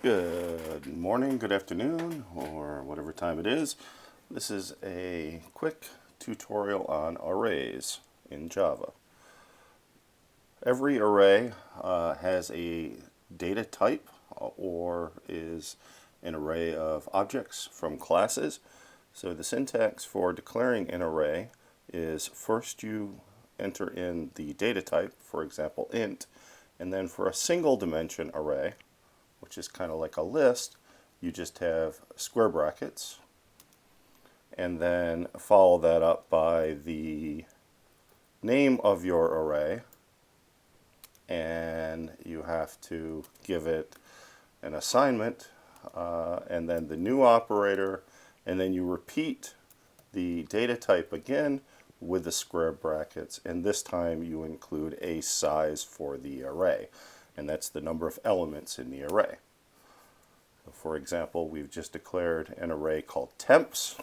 Good morning, good afternoon, or whatever time it is. This is a quick tutorial on arrays in Java. Every array has a data type or is an array of objects from classes. So the syntax for declaring an array is first you enter in the data type, for example int, and then for a single dimension array, which is kind of like a list, you just have square brackets and then follow that up by the name of your array, and you have to give it an assignment and then the new operator, and then you repeat the data type again with the square brackets, and this time you include a size for the array, and that's the number of elements in the array. So for example, we've just declared an array called temps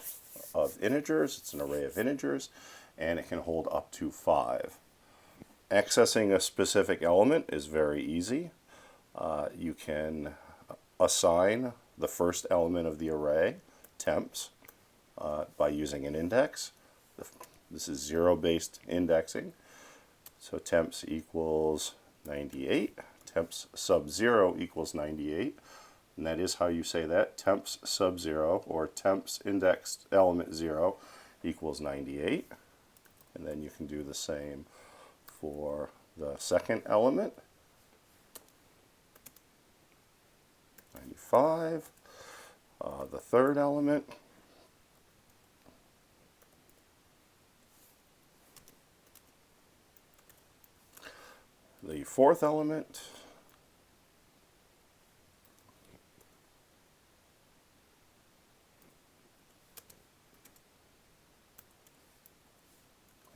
of integers. It's an array of integers, and it can hold up to 5. Accessing a specific element is very easy. You can assign the first element of the array, temps, by using an index. This is zero-based indexing. So temps equals 98. Temps sub 0 equals 98. And that is how you say that. Temps sub 0 or temps indexed element 0 equals 98. And then you can do the same for the second element, 95. The third element, the fourth element,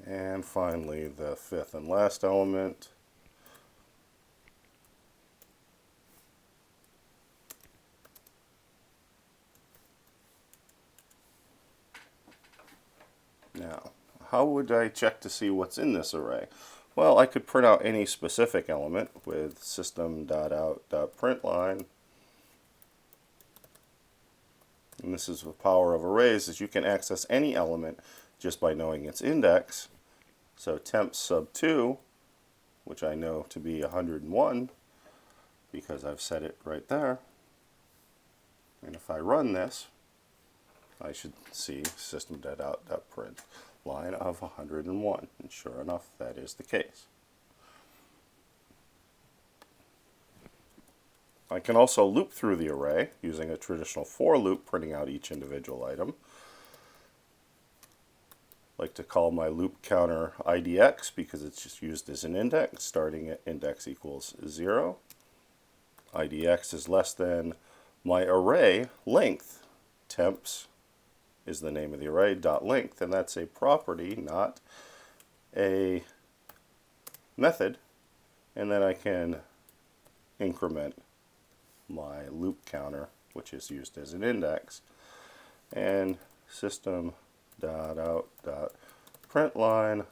and finally the fifth and last element. Now, how would I check to see what's in this array? Well, I could print out any specific element with system.out.println. And this is the power of arrays, is you can access any element just by knowing its index. So temps sub 2, which I know to be 101 because I've set it right there. And if I run this, I should see system.out.println of 101. And sure enough, that is the case. I can also loop through the array using a traditional for loop, printing out each individual item. I like to call my loop counter IDX because it's just used as an index, starting at index equals 0. IDX is less than my array length. Temps is the name of the array, dot length, and that's a property, not a method. And then I can increment my loop counter, which is used as an index, and system.out.println,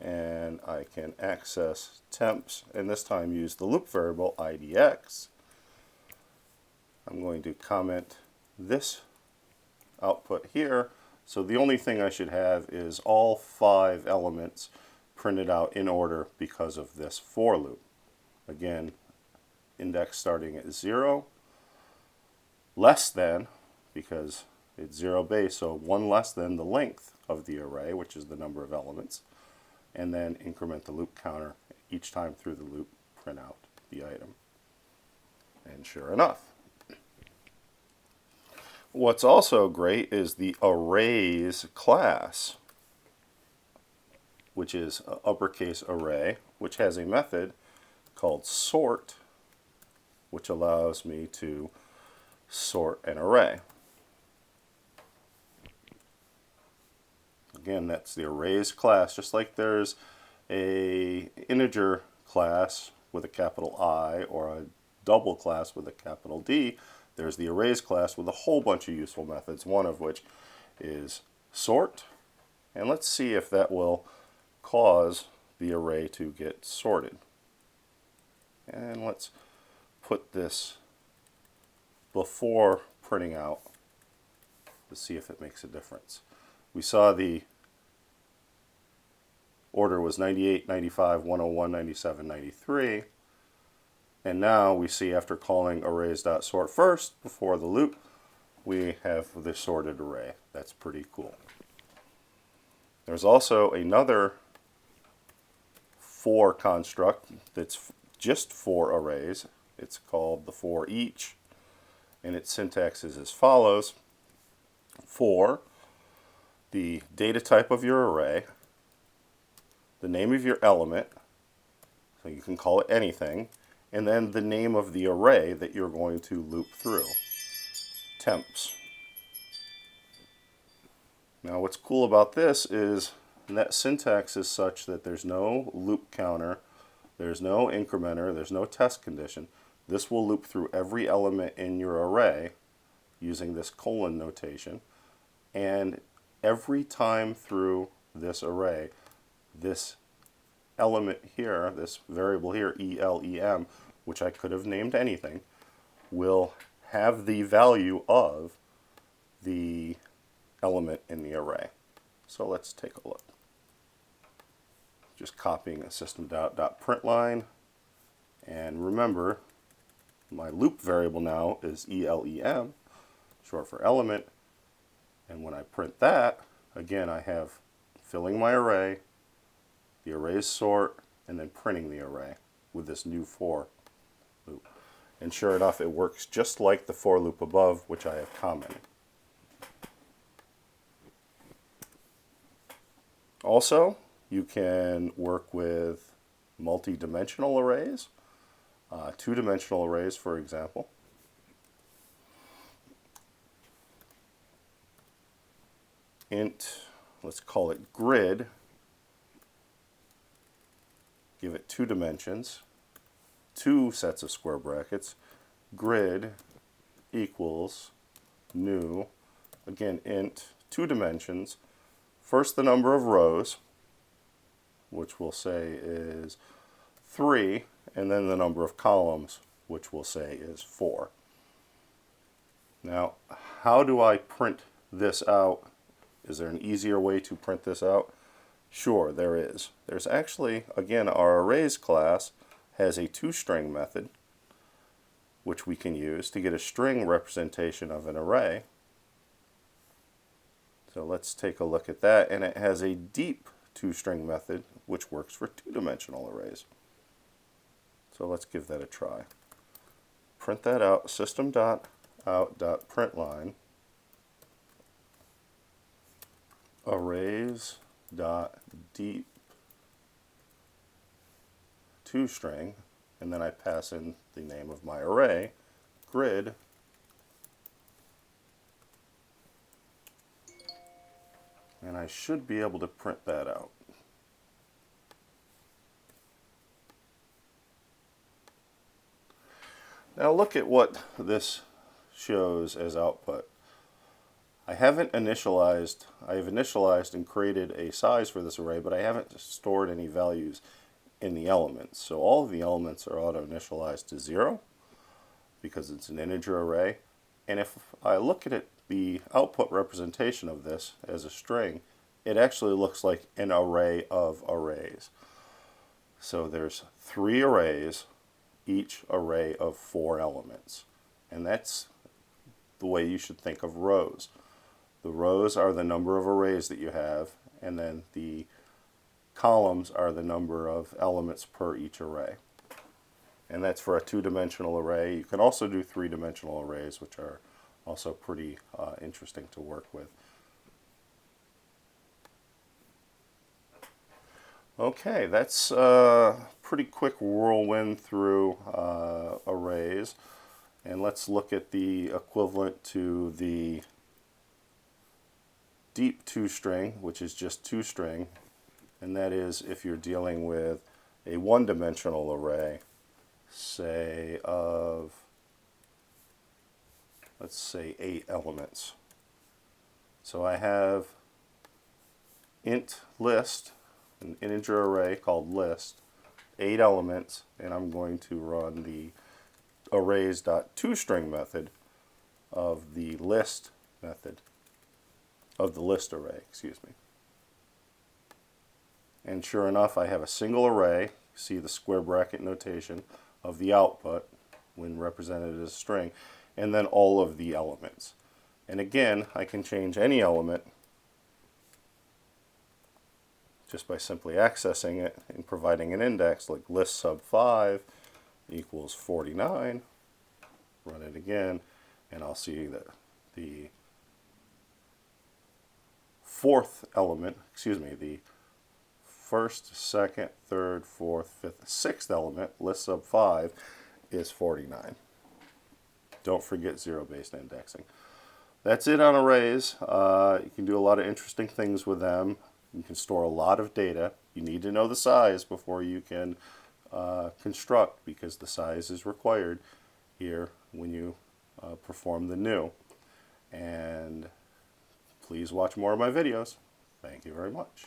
and I can access temps, and this time use the loop variable IDX. I'm going to comment this output here, so the only thing I should have is all 5 elements printed out in order because of this for loop. Again, index starting at 0, less than, because it's 0 base, so 1 less than the length of the array, which is the number of elements, and then increment the loop counter each time through the loop, print out the item. And sure enough. What's also great is the arrays class, which is an uppercase array, which has a method called sort, which allows me to sort an array. Again, that's the arrays class, just like there's a integer class with a capital I or a double class with a capital D. There's the arrays class with a whole bunch of useful methods, one of which is sort. And let's see if that will cause the array to get sorted. And let's put this before printing out to see if it makes a difference. We saw the order was 98, 95, 101, 97, 93. And now we see after calling arrays.sort first before the loop, we have the sorted array. That's pretty cool. There's also another for construct that's just for arrays. It's called the for each, and its syntax is as follows. For the data type of your array, the name of your element, so you can call it anything, and then the name of the array that you're going to loop through, temps. Now what's cool about this is that syntax is such that there's no loop counter, there's no incrementer, there's no test condition. This will loop through every element in your array using this colon notation, and every time through this array, this element here, this variable here, ELEM, which I could have named anything, will have the value of the element in the array. So let's take a look. Just copying a system.println, and remember my loop variable now is ELEM, short for element, and when I print that, again I have filling my array, the array's sort, and then printing the array with this new for loop. And sure enough, it works just like the for loop above, which I have commented. Also, you can work with multi-dimensional arrays, two-dimensional arrays, for example. Int, let's call it grid. Give it 2 dimensions, 2 sets of square brackets, grid equals new, again int, 2 dimensions, first the number of rows, which we'll say is 3, and then the number of columns, which we'll say is 4. Now, how do I print this out? Is there an easier way to print this out? Sure, there is. There's actually, again, our arrays class has a toString method, which we can use to get a string representation of an array. So let's take a look at that, and it has a deep toString method, which works for 2-dimensional arrays. So let's give that a try. Print that out, system.out.println arrays.deep toString, and then I pass in the name of my array, grid, and I should be able to print that out. Now look at what this shows as output. I have initialized and created a size for this array, but I haven't stored any values in the elements. So all of the elements are auto-initialized to 0 because it's an integer array. And if I look at it, the output representation of this as a string, it actually looks like an array of arrays. So there's 3 arrays, each array of 4 elements. And that's the way you should think of rows. The rows are the number of arrays that you have, and then the columns are the number of elements per each array. And that's for a 2-dimensional array. You can also do 3-dimensional arrays, which are also pretty interesting to work with. Okay, that's a pretty quick whirlwind through arrays. And let's look at the equivalent to the deep toString, which is just toString, and that is if you're dealing with a 1-dimensional array, say of, let's say 8 elements. So I have int list, an integer array called list, 8 elements, and I'm going to run the arrays.toString method of the list method, of the list array, excuse me. And sure enough, I have a single array, see the square bracket notation of the output when represented as a string, and then all of the elements. And again, I can change any element just by simply accessing it and providing an index, like list sub 5 equals 49. Run it again, and I'll see that the fourth element, excuse me, the first, second, third, fourth, fifth, sixth element, list sub 5, is 49. Don't forget zero-based indexing. That's it on arrays. You can do a lot of interesting things with them. You can store a lot of data. You need to know the size before you can construct, because the size is required here when you perform the new. And please watch more of my videos. Thank you very much.